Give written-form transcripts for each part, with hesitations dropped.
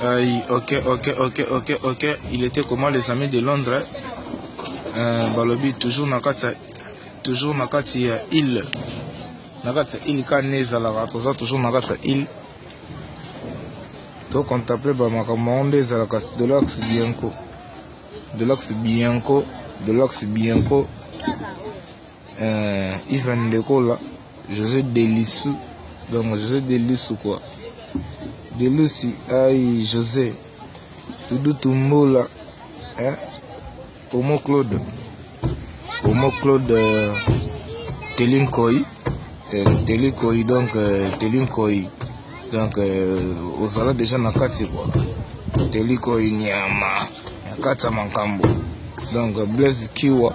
Aïe, ok. Il était comment les amis de Londres? Balobi toujours nakati ya île. Nakati ya île kaneza la ratoza toujours nakati ya île. To contemple ba makambo za la kasi de l'axe Bianco. Yvan Decola, José Delissou. Donc José Delissou quoi. Delussi, aïe, José, Doudou Tumbola, Omo Claude, Telinkoy, donc Telinkoy, donc aux ala déjà nakati quoi, Telinkoy Nyama, Nakata Mankambo, donc Blaise Kiwa,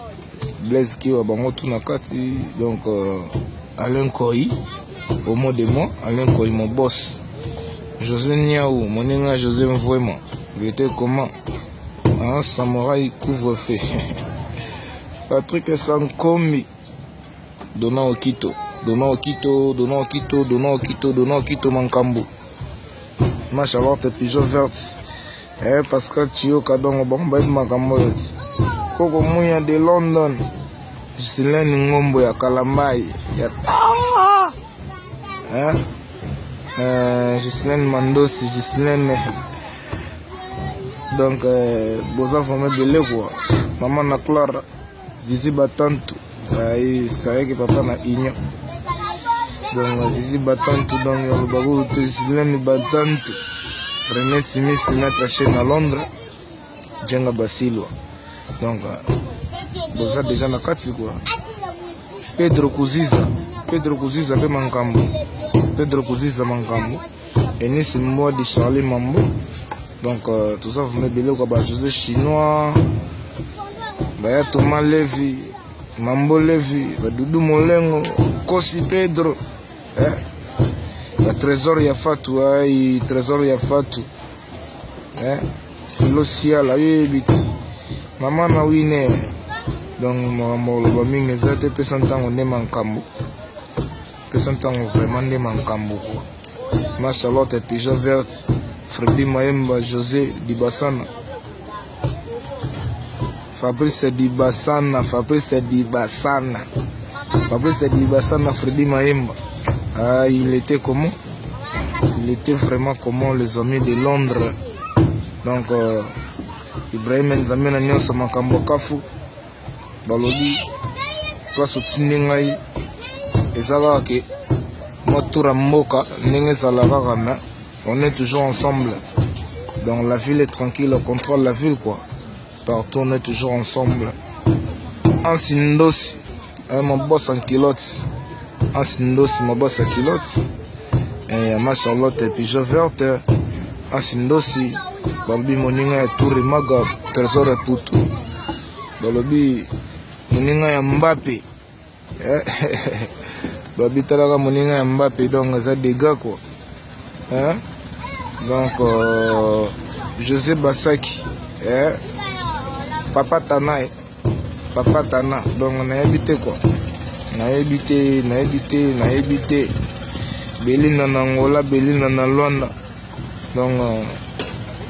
bango tout nakati, donc Alain Koy, au mot de moi, Alain Koy mon boss. José Niaou, mon nom José vraiment. Il était comment? Un samouraï couvre-feu. Patrick Sankomi. Dona Okito Mankambo. Ma Charlotte Pigeon Verte. Pascal Chio Kadongo Bamba Makambo. Koko Mouya de London. Gislaine Ngombo ya Kalambai. Ya Gislaine Mandosi, donc Boza Fome Bele quoi. Maman na Clara, Zizi Batantu, ça y est que papa na Igno. Donc Zizi Batantu, donc Yolbago, Gislaine Batantu, René Smith, notre chaîne à Londres, Djenga Basilo. Donc Boza déjà na Kati quoi. Pedro Kuziza pe Mankambo. Pedro Kuziza Mankambo. Et Nice moi de Charlie Mambo. Donc tout ça vous me belé quoi, José Chinois, Baya Thomas Levi, Mambo Levi, Doudou Molengo, Kosi Pedro, Trésor Yafatu, Philosia la yebiti, Maman na wine. Donc Mambo le bamingue zate pe santango ne Mankambo. Pesantango vraiment ne Mankambo quoi. Ma Charlotte et Pigeon Verte, Freddy Maemba, José Dibassana, Fabrice Dibassana, Freddy Maemba. Il était comment? Il était vraiment comment les amis de Londres. Donc Ibrahim Nzamena Nyonso Makambo Kafu, Balobi, place au Tindingai. Et ça va que on est toujours ensemble. Donc la ville est tranquille, on contrôle la ville quoi. Partout on est toujours ensemble. En Sindosi, mon boss en culotte. En Sindosi, mon boss en culotte. Et ma Charlotte et Pigeon Verte. En Sindosi, Bambi Moninga et Touré Maga, Trésor et Poutou. Balobi Moninga et Mbappé. Babi Talaga Moninga Mbappé, donc ça des gars quoi. Donc José Bassaki, Papa Tana, donc on a habité quoi. On a habité. Belina Nangola, Belina Nalwanda. Donc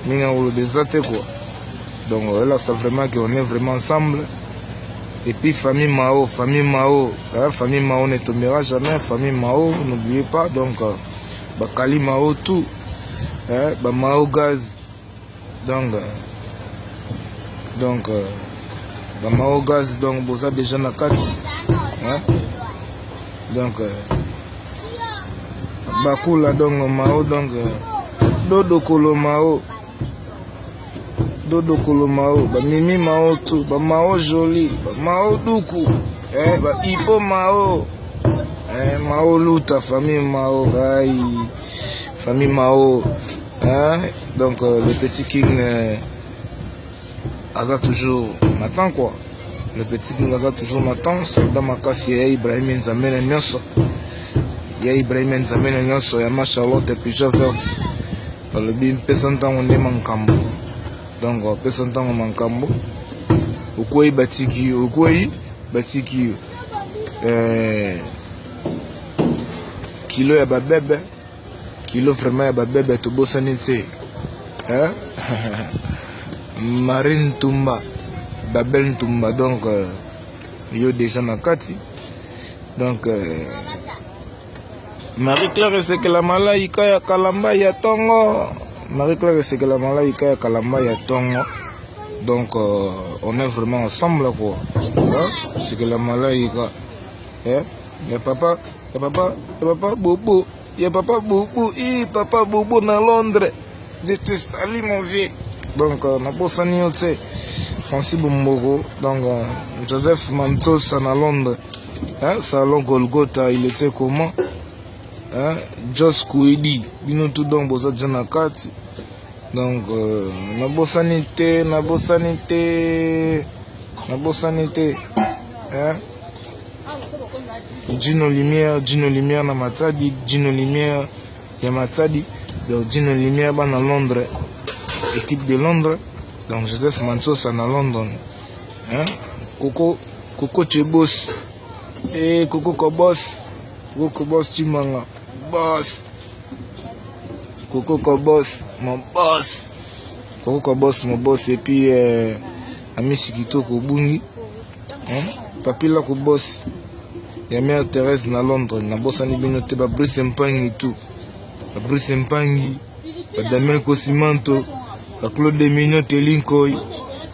Mina ou des athées quoi. Donc là c'est vraiment qu'on est vraiment ensemble. Et puis famille Mao ne tombera jamais, famille Mao, n'oubliez pas, donc Bakali Mao tout, Mao Gaz, donc Mao Gaz, donc Boza déjà Nakati, donc Bakula donc Mao, donc Dodo Kolo Mao, Mimi Mao tout, Mao Joli, Mao Duku, Ipo Mao, Mao Luta, famille Mao, donc le petit King Aza toujours m'attend quoi. Le petit King Aza toujours m'attend. Soldat Makasi, Ibrahim Nzamene Nyonso. Ibrahim Nzamene Nyonso, Yama Charlotte et Pigeon Verte. Le bim Pesantan on est Mankambo. Donc Pesantan on Mankambo. Ukoi Batiki, Kilo ya babebe. Kilo vraiment ya babebe to bosanite. hein? Marine Tumba, Babel Tumba, donc yo déjà na kati. Donc Marie-Claire c'est que la malaika ya Kalamba ya Tongo. Marie-Claire c'est que la malaika ya Kalamba ya Tongo. Donc on est vraiment ensemble quoi. C'est que la malaika. Hein? Il y a papa Bobo. Il y a papa Bobo. Papa Bobo dans Londres. Je te salue mon vieux. Donc na bosani yote Francis Bomboro. Donc Joseph Mantos à Londres. Hein? Salon Golgotha, il était comment? Hein? Joss Kouidi. Bino tout donc boza jana kati. Donc na bosanité. Hein? Gino Lumière na Matadi, Gino Lumière ya Matadi, donc Gino Lumière ba na Londres, équipe de Londres, donc Joseph Mansos na London, hein? Coco Chebos, et Coco Kobos Chimanga, boss, Coco Kobos, mon boss, et puis Ami Sikitoko Bungi, hein? Papila Kobos. Il y a Mère Thérèse na Londres, na bosani bino te ba Brice Mpangi tout. Ba Brice Mpangi, ba Damel Kosimanto, ba Claude Mignon Telinkoy,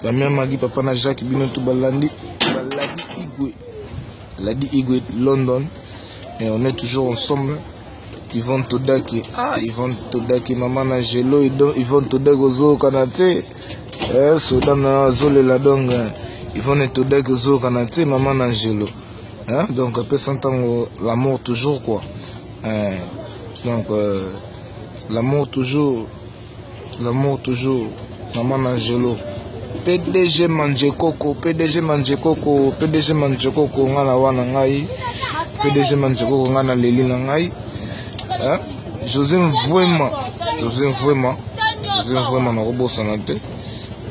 ba Mère Magui papa na Jacques bino tout ba Ladi Igwe London. Et on est toujours ensemble. Yvonne Todaki, Yvonne Todaki, maman na Gelo, Yvonne Todaki ozo kanate. Soda na zole la dong. Yvonne Todaki ozo kanate, maman na Gelo. Hein? Donc, peut s'entendre l'amour toujours, quoi. Donc, l'amour toujours. Maman Angelo. PDG Manjekoko, ngana wana ngai. PDG Manjekoko ngana leli na ngai. Hein? José vraiment na robo sanate.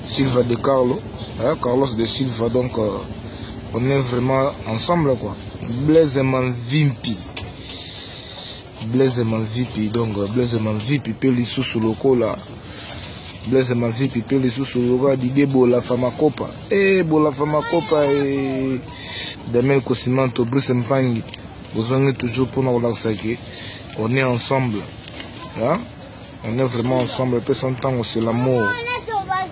Silva de Carlo. Hein? Carlos de Silva, donc. On est vraiment ensemble quoi. Blaise Manvimpi, donc Blaise Manvimpi peli sous le cola. Blaise Manvimpi peli sous le cola. Didier Bola Famakopa. Bola Famakopa et Damel Kosimanto, Brice Mpangi. Vous en êtes toujours pour nous lancer. On est ensemble. Hein? On est vraiment ensemble. Peut s'entendre c'est l'amour.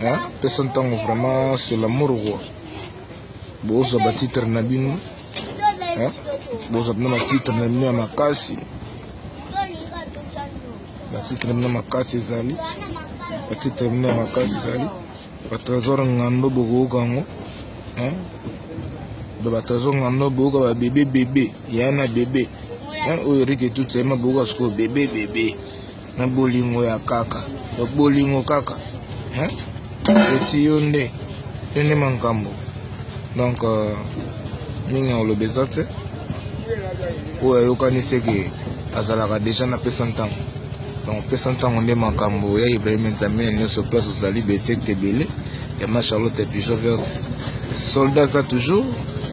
Hein? Peut s'entendre vraiment c'est l'amour quoi. Boza batitre na bino, hein? Boza na titre na bino makasi. Batitre na makasi zali. Batitre na makasi zali. Batazora ngando bogo kango, hein? Batazora ngando bogo ba bébé, yana bébé. Hein? Oyorike tout sema bogo asko bébé. Na bolingo ya kaka. Na bolingo kaka. Hein? Eti yonde mankambo. Donc, nous avons le besoin de pour organiser que Azalaka déjà n'a pas 100 ans. Donc, pas 100 ans, on est Makambo, il y a Ibrahim Nzamé, nous sommes place aux Ali, Bessek, Tebele, il y a Charlotte et Pigeon Verte. Soldats, ça toujours.